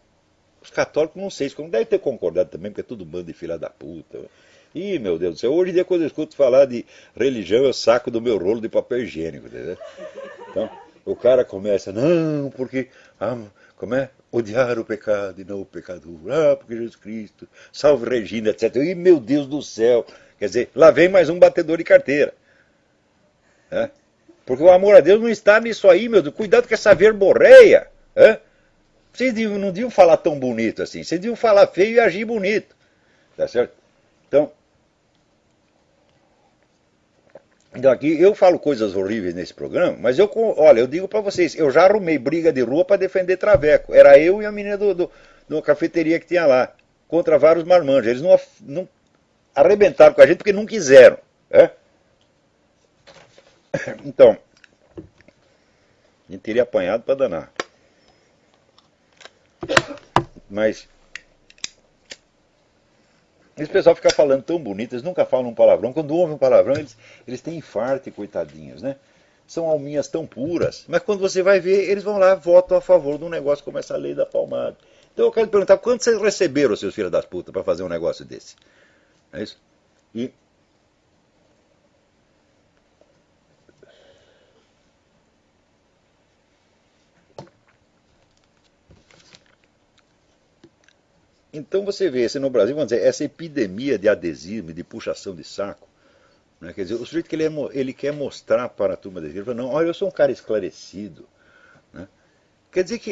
Os católicos não sei, como deve ter concordado também, porque é tudo bando de filha da puta. Ih, meu Deus do céu, hoje em dia quando eu escuto falar de religião, eu saco do meu rolo de papel higiênico, entendeu? Então, o cara começa, não, porque, como é? Odiar o pecado e não o pecador. Porque Jesus Cristo, salve Regina, etc. Ih, meu Deus do céu. Quer dizer, lá vem mais um batedor de carteira. Né? Porque o amor a Deus não está nisso aí, meu Deus. Cuidado com essa verborreia. Né? Vocês não deviam falar tão bonito assim. Vocês deviam falar feio e agir bonito. Tá certo? Então aqui eu falo coisas horríveis nesse programa, mas olha, eu digo para vocês, eu já arrumei briga de rua para defender Traveco. Era eu e a menina de uma cafeteria que tinha lá, contra vários marmanjos. Eles não arrebentaram com a gente porque não quiseram. Né? Então, a gente teria apanhado para danar. Mas esse pessoal fica falando tão bonito, eles nunca falam um palavrão. Quando ouvem um palavrão, eles têm infarto, coitadinhos, né? São alminhas tão puras. Mas quando você vai ver, eles vão lá, votam a favor de um negócio como essa lei da palmada. Então eu quero te perguntar, quanto vocês receberam, seus filhos das putas, para fazer um negócio desse? É isso? E Então você vê, no Brasil, vamos dizer, essa epidemia de adesismo, de puxação de saco, né? Quer dizer, o sujeito que ele quer mostrar para a turma dele, ele fala, não, olha, eu sou um cara esclarecido. Né? Quer dizer que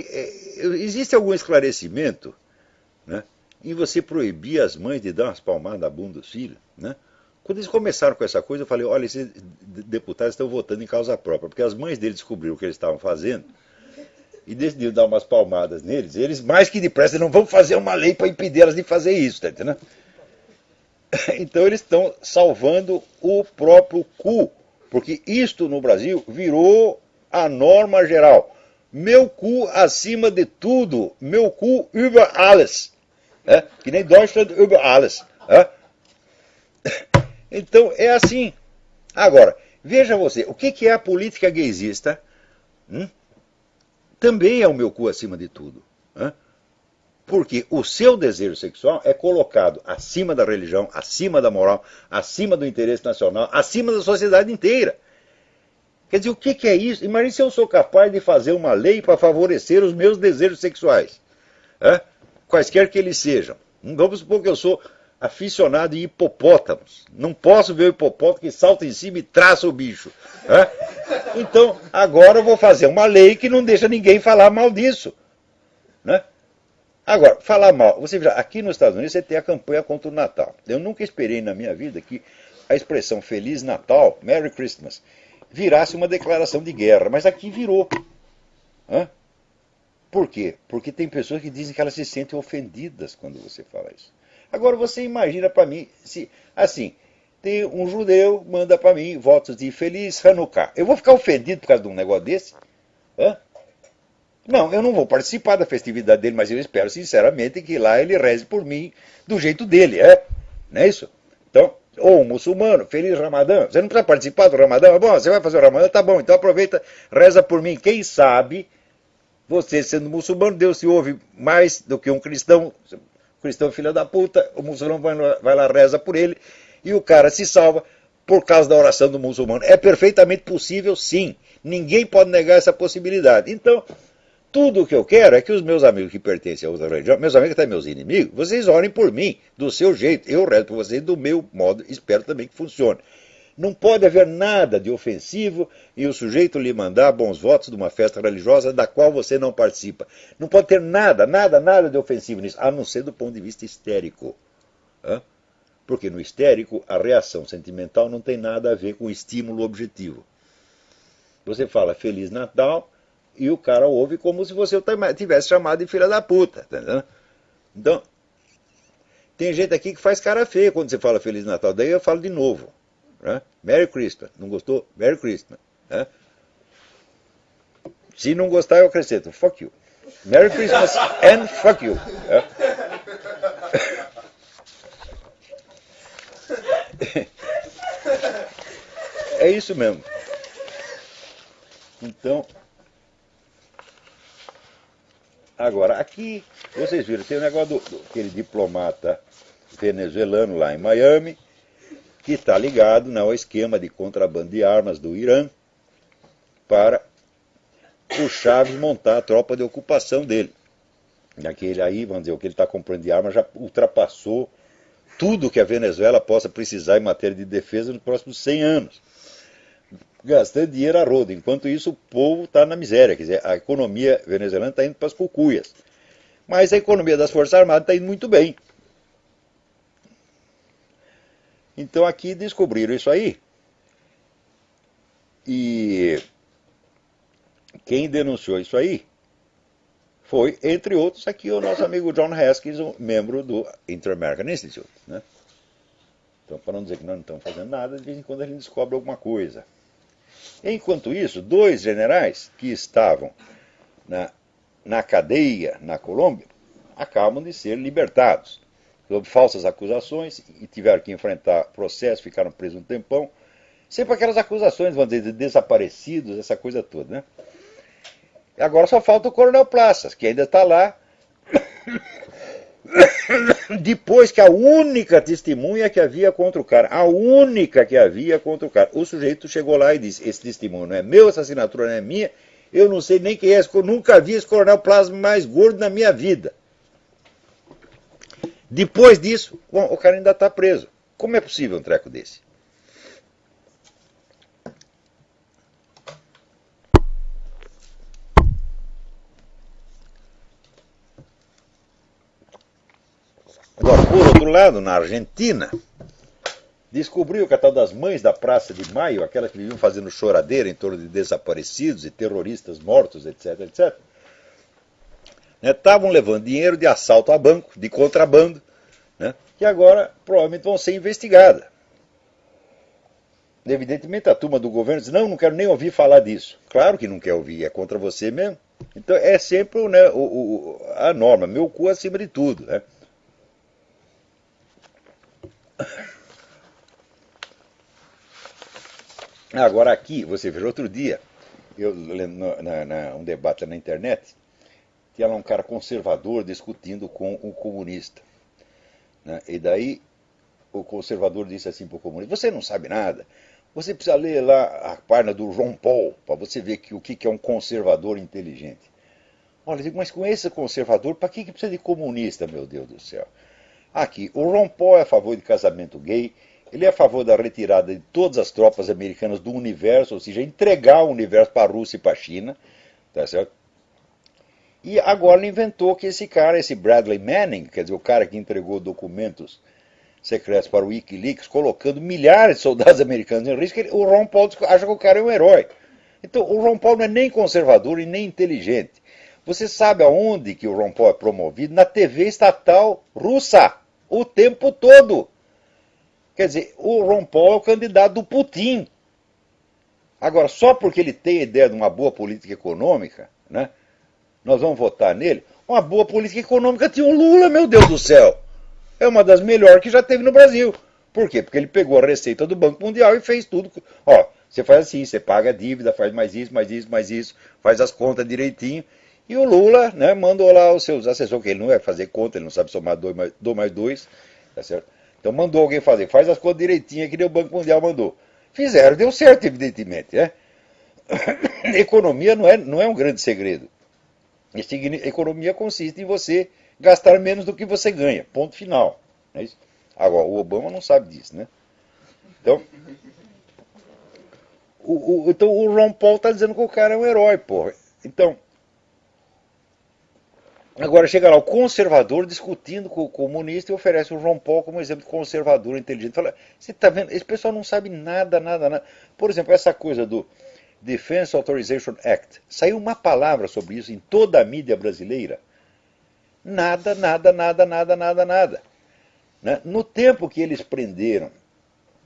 existe algum esclarecimento, né, em você proibir as mães de dar umas palmadas na bunda dos filhos, né? Quando eles começaram com essa coisa, eu falei, olha, esses deputados estão votando em causa própria, porque as mães deles descobriram o que eles estavam fazendo e decidiram dar umas palmadas neles. Eles, mais que depressa, não vão fazer uma lei para impedir elas de fazer isso, tá entendendo? Então eles estão salvando o próprio cu, porque isto no Brasil virou a norma geral. Meu cu acima de tudo, meu cu über alles. Que nem Deutschland über alles. Então é assim. Agora, veja você, o que é a política gaysista? Também é o meu cu acima de tudo. Porque o seu desejo sexual é colocado acima da religião, acima da moral, acima do interesse nacional, acima da sociedade inteira. Quer dizer, o que é isso? Imagine se eu sou capaz de fazer uma lei para favorecer os meus desejos sexuais. Quaisquer que eles sejam. Vamos supor que eu sou aficionado em hipopótamos. Não posso ver o hipopótamo que salta em cima e traça o bicho. Então, agora eu vou fazer uma lei que não deixa ninguém falar mal disso. Né? Agora, falar mal. Você veja, aqui nos Estados Unidos você tem a campanha contra o Natal. Eu nunca esperei na minha vida que a expressão Feliz Natal, Merry Christmas, virasse uma declaração de guerra. Mas aqui virou. Por quê? Porque tem pessoas que dizem que elas se sentem ofendidas quando você fala isso. Agora você imagina para mim, se assim, tem um judeu, manda para mim votos de Feliz Hanukkah. Eu vou ficar ofendido por causa de um negócio desse? Não, eu não vou participar da festividade dele, mas eu espero sinceramente que lá ele reze por mim do jeito dele, não é isso? Então, ou um muçulmano, Feliz Ramadã. Você não precisa participar do Ramadã? Bom, você vai fazer o Ramadã? Tá bom, então aproveita, reza por mim. Quem sabe, você sendo muçulmano, Deus se ouve mais do que um cristão. O cristão é filho da puta, o muçulmano vai lá, reza por ele, e o cara se salva por causa da oração do muçulmano. É perfeitamente possível, sim. Ninguém pode negar essa possibilidade. Então, tudo o que eu quero é que os meus amigos que pertencem a outra religião, meus amigos até meus inimigos, vocês orem por mim, do seu jeito. Eu rezo por vocês do meu modo, espero também que funcione. Não pode haver nada de ofensivo em o sujeito lhe mandar bons votos de uma festa religiosa da qual você não participa. Não pode ter nada de ofensivo nisso, a não ser do ponto de vista histérico. Porque no histérico, a reação sentimental não tem nada a ver com o estímulo objetivo. Você fala Feliz Natal e o cara ouve como se você tivesse chamado de filha da puta. Tá entendendo? Então, tem gente aqui que faz cara feia quando você fala Feliz Natal. Daí eu falo de novo. Merry Christmas. Não gostou? Merry Christmas. Se não gostar, eu acrescento. Fuck you. Merry Christmas and fuck you. É isso mesmo. Então, agora, aqui, vocês viram, tem o negócio daquele diplomata venezuelano lá em Miami, que está ligado ao esquema de contrabando de armas do Irã para o Chaves montar a tropa de ocupação dele. Aquele aí, vamos dizer, o que ele está comprando de armas já ultrapassou tudo que a Venezuela possa precisar em matéria de defesa nos próximos 100 anos. Gastando dinheiro a rodo. Enquanto isso, o povo está na miséria. Quer dizer, a economia venezuelana está indo para as cucuias. Mas a economia das Forças Armadas está indo muito bem. Então aqui descobriram isso aí. E quem denunciou isso aí foi, entre outros, aqui o nosso amigo John Haskins, um membro do Inter-American Institute. Né? Então, para não dizer que nós não estamos fazendo nada, de vez em quando a gente descobre alguma coisa. Enquanto isso, 2 generais que estavam na cadeia na Colômbia acabam de ser libertados sob falsas acusações e tiveram que enfrentar processo, ficaram presos um tempão. Sempre aquelas acusações, vamos dizer, de desaparecidos, essa coisa toda, né? Agora só falta o Coronel Plaças, que ainda está lá, depois que a única testemunha que havia contra o cara, o sujeito chegou lá e disse, esse testemunho não é meu, essa assinatura não é minha, eu não sei nem quem é esse, eu nunca vi esse Coronel Plaças mais gordo na minha vida. Depois disso, o cara ainda está preso. Como é possível um treco desse? Agora, por outro lado, na Argentina, descobriu que a tal das mães da Praça de Maio, aquelas que viviam fazendo choradeira em torno de desaparecidos e terroristas mortos, etc, etc, estavam levando dinheiro de assalto a banco, de contrabando, né, que agora provavelmente vão ser investigadas. Evidentemente a turma do governo diz, não quero nem ouvir falar disso. Claro que não quer ouvir, é contra você mesmo. Então é sempre, né, a norma, meu cu acima de tudo, né? Agora aqui, você veja, outro dia, eu lembro um debate na internet, tinha lá um cara conservador discutindo com o comunista, né? E daí o conservador disse assim para o comunista, você não sabe nada, você precisa ler lá a página do Ron Paul, para você ver o que é um conservador inteligente. Olha, eu digo, mas com esse conservador, para que precisa de comunista, meu Deus do céu? Aqui, o Ron Paul é a favor de casamento gay, ele é a favor da retirada de todas as tropas americanas do universo, ou seja, entregar o universo para a Rússia e para a China, tá certo? E agora ele inventou que esse cara, esse Bradley Manning, quer dizer, o cara que entregou documentos secretos para o Wikileaks, colocando milhares de soldados americanos em risco, o Ron Paul acha que o cara é um herói. Então, o Ron Paul não é nem conservador e nem inteligente. Você sabe aonde que o Ron Paul é promovido? Na TV estatal russa, o tempo todo. Quer dizer, o Ron Paul é o candidato do Putin. Agora, só porque ele tem a ideia de uma boa política econômica, né, nós vamos votar nele. Uma boa política econômica tinha o Lula, meu Deus do céu. É uma das melhores que já teve no Brasil. Por quê? Porque ele pegou a receita do Banco Mundial e fez tudo. Ó, você faz assim, você paga a dívida, faz mais isso, mais isso, mais isso, faz as contas direitinho. E o Lula, né, mandou lá os seus assessores, que ele não vai fazer conta, ele não sabe somar 2 mais 2, tá certo? Então mandou alguém fazer, faz as contas direitinho que nem o Banco Mundial mandou. Fizeram, deu certo, evidentemente, né? Economia não é um grande segredo. Economia consiste em você gastar menos do que você ganha. Ponto final. É isso? Agora, o Obama não sabe disso, né? Então, o Ron Paul está dizendo que o cara é um herói, porra. Então, agora chega lá o conservador discutindo com o comunista e oferece o Ron Paul como exemplo de conservador inteligente. Fala, você está vendo? Esse pessoal não sabe nada, nada, nada. Por exemplo, essa coisa do Defense Authorization Act. Saiu uma palavra sobre isso em toda a mídia brasileira. Nada, nada, nada, nada, nada, nada. Né? No tempo que eles prenderam,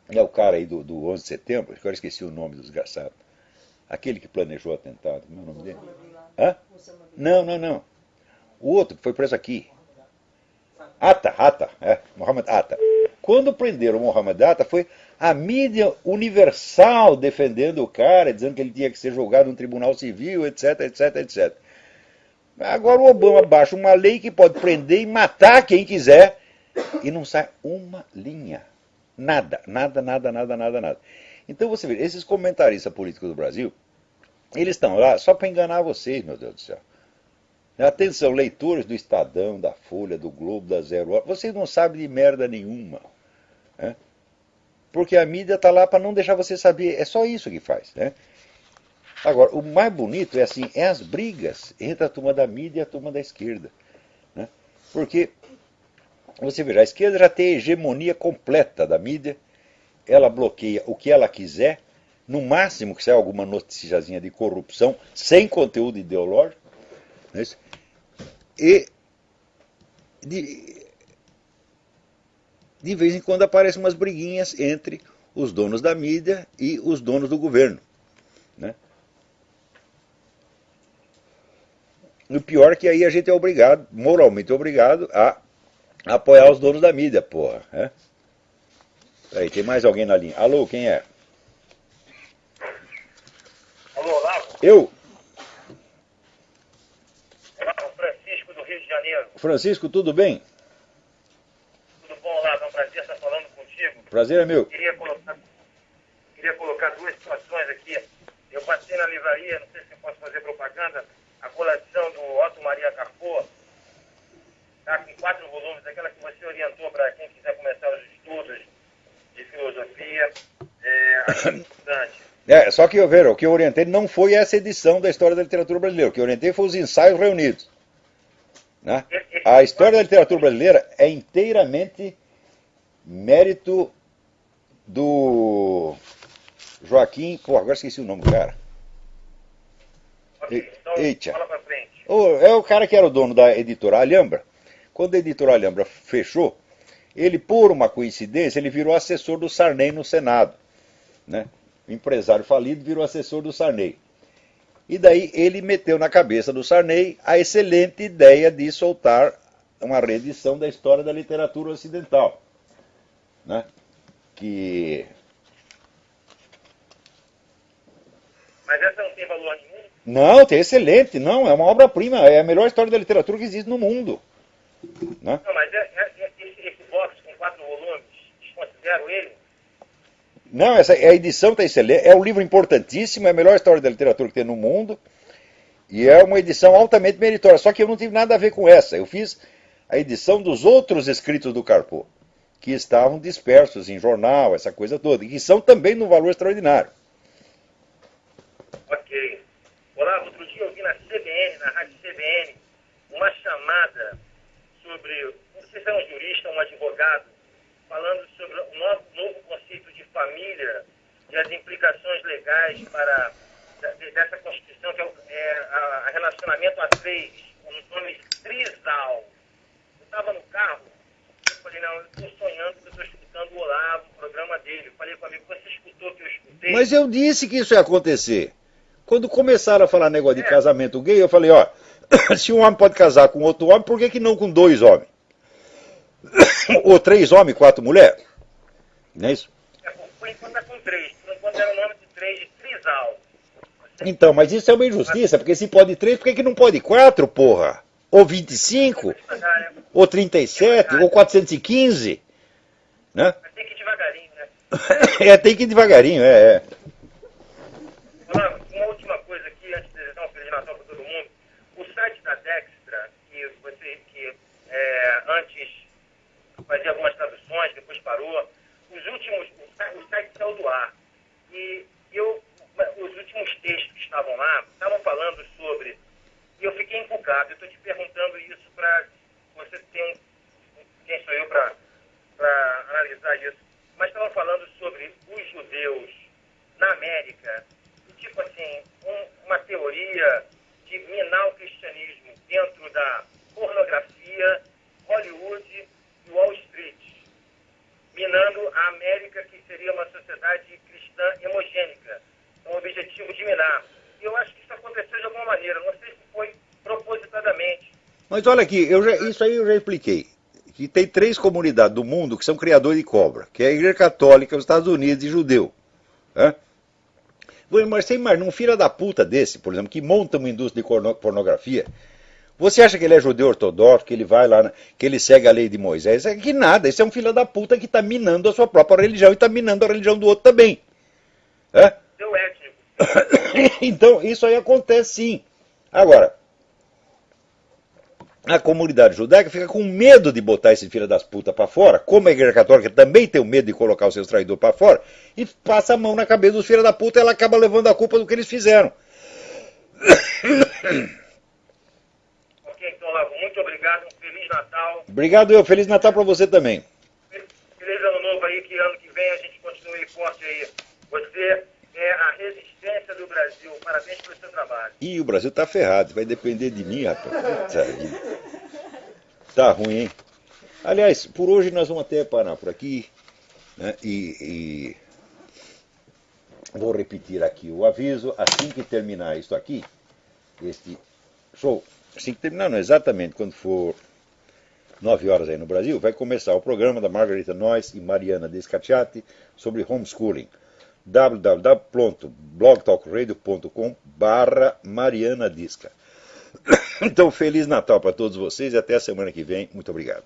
o cara aí do 11 de setembro, agora esqueci o nome do desgraçado, aquele que planejou o atentado, como é o nome dele? Hã? Não. O outro que foi preso aqui. Atta, Mohamed Atta. Quando prenderam o Mohamed Atta, foi a mídia universal defendendo o cara, dizendo que ele tinha que ser julgado num tribunal civil, etc, etc, etc. Agora o Obama baixa uma lei que pode prender e matar quem quiser e não sai uma linha. Nada, nada, nada, nada, nada, nada. Então você vê, esses comentaristas políticos do Brasil, eles estão lá só para enganar vocês, meu Deus do céu. Atenção, leitores do Estadão, da Folha, do Globo, da Zero Hora, vocês não sabem de merda nenhuma. Né? Porque a mídia está lá para não deixar você saber, é só isso que faz. Né? Agora, o mais bonito é assim, é as brigas entre a turma da mídia e a turma da esquerda. Né? Porque, você veja, a esquerda já tem a hegemonia completa da mídia, ela bloqueia o que ela quiser, no máximo que sai alguma noticiazinha de corrupção, sem conteúdo ideológico, né? E de vez em quando aparecem umas briguinhas entre os donos da mídia e os donos do governo. Né? E o pior é que aí a gente é obrigado, moralmente obrigado, a apoiar os donos da mídia, porra. Né? Aí, tem mais alguém na linha. Alô, quem é? Alô, Olavo? Eu? Olavo, Francisco do Rio de Janeiro. Francisco, tudo bem? Tudo bom, Olavo? É um prazer estar falando contigo. Prazer é meu. Queria colocar duas situações aqui. Eu passei na livraria, não sei se eu posso fazer propaganda, a coleção do Otto Maria Carpo, tá com 4 volumes, aquela que você orientou Só que o que eu orientei não foi essa edição da História da Literatura Brasileira. O que eu orientei foi os ensaios reunidos. Né? A História da Literatura Brasileira é inteiramente mérito do Joaquim... Pô, agora esqueci o nome do cara. Ok, então fala pra frente. É o cara que era o dono da editora Alhambra. Quando a editora Alhambra fechou, ele, por uma coincidência, ele virou assessor do Sarney no Senado. Né? O empresário falido virou assessor do Sarney. E daí ele meteu na cabeça do Sarney a excelente ideia de soltar uma reedição da História da Literatura Ocidental. Né? Mas essa não tem valor nenhum? Não, tem excelente, não, é uma obra-prima, é a melhor história da literatura que existe no mundo. Né? Não, mas esse box com 4 volumes, desconsidero ele? Não, a edição está excelente, é um livro importantíssimo, é a melhor história da literatura que tem no mundo, e é uma edição altamente meritória, só que eu não tive nada a ver com essa, eu fiz a edição dos outros escritos do Carpo, que estavam dispersos em jornal, essa coisa toda, e que são também no valor extraordinário. Ok. Olá, outro dia eu vi na CBN, na rádio CBN, uma chamada sobre, não sei se é um jurista ou um advogado, falando sobre o novo conceito de família e as implicações legais dessa Constituição, que é a relacionamento a 3, com o nome trisal. Eu estava no carro, eu falei, não, eu estou sonhando que eu estou escutando o Olavo, o programa dele. Eu falei com o amigo, você escutou o que eu escutei? Mas eu disse que isso ia acontecer. Quando começaram a falar negócio de casamento gay, eu falei, ó, se um homem pode casar com outro homem, por que não com 2 homens? Ou 3 homens, 4 mulheres? Não é isso? Por enquanto é com 3. Por enquanto era o nome de 3 de trisal. Então, mas isso é uma injustiça, porque se pode 3, por que não pode 4, porra? Ou 25? Ou 37? Ou 415? Né? Mas tem que ir devagarinho, né? Tem que ir devagarinho, Olá, uma última coisa aqui, antes de desejar um Feliz Natal para todo mundo. O site da Dextra, que antes fazia algumas traduções, depois parou, o site saiu do ar. E os últimos textos que estavam lá, estavam falando sobre, e eu fiquei encucado. Eu estou te perguntando isso para você ter quem sou eu para analisar isso. Mas estavam falando sobre os judeus na América, tipo assim, uma teoria de minar o cristianismo dentro da pornografia, Hollywood e Wall Street, minando a América, que seria uma sociedade cristã hemogênica, com o objetivo de minar. E eu acho que isso aconteceu de alguma maneira, não sei se foi propositadamente. Mas olha aqui, isso aí eu já expliquei. Que tem 3 comunidades do mundo que são criadores de cobra, que é a Igreja Católica, os Estados Unidos e judeu. Né? Mas tem mais, um filho da puta desse, por exemplo, que monta uma indústria de pornografia, você acha que ele é judeu ortodoxo, que ele vai lá, que ele segue a lei de Moisés? É que nada, esse é um filho da puta que está minando a sua própria religião e está minando a religião do outro também. É? Seu étnico. Então, isso aí acontece sim. Agora, a comunidade judaica fica com medo de botar esse filho das putas para fora, como a Igreja Católica também tem o medo de colocar os seus traidores para fora, e passa a mão na cabeça dos filhos da puta e ela acaba levando a culpa do que eles fizeram. Ok, então, Olavo, muito obrigado, um Feliz Natal. Obrigado, Feliz Natal para você também. Feliz Ano Novo aí, que ano que vem a gente continue forte aí. Você é a resistência do Brasil. Parabéns pelo seu trabalho. Ih, o Brasil tá ferrado, vai depender de mim, rapaz. Tá ruim, hein? Aliás, por hoje nós vamos até parar por aqui, né? E vou repetir aqui o aviso, assim que terminar isso aqui, este show, assim que terminar, não, exatamente quando for 9 horas aí no Brasil, vai começar o programa da Margarita Noyes e Mariana Descacciati sobre homeschooling. www.blogtalkradio.com/Mariana Disca. Então, Feliz Natal para todos vocês e até a semana que vem. Muito obrigado.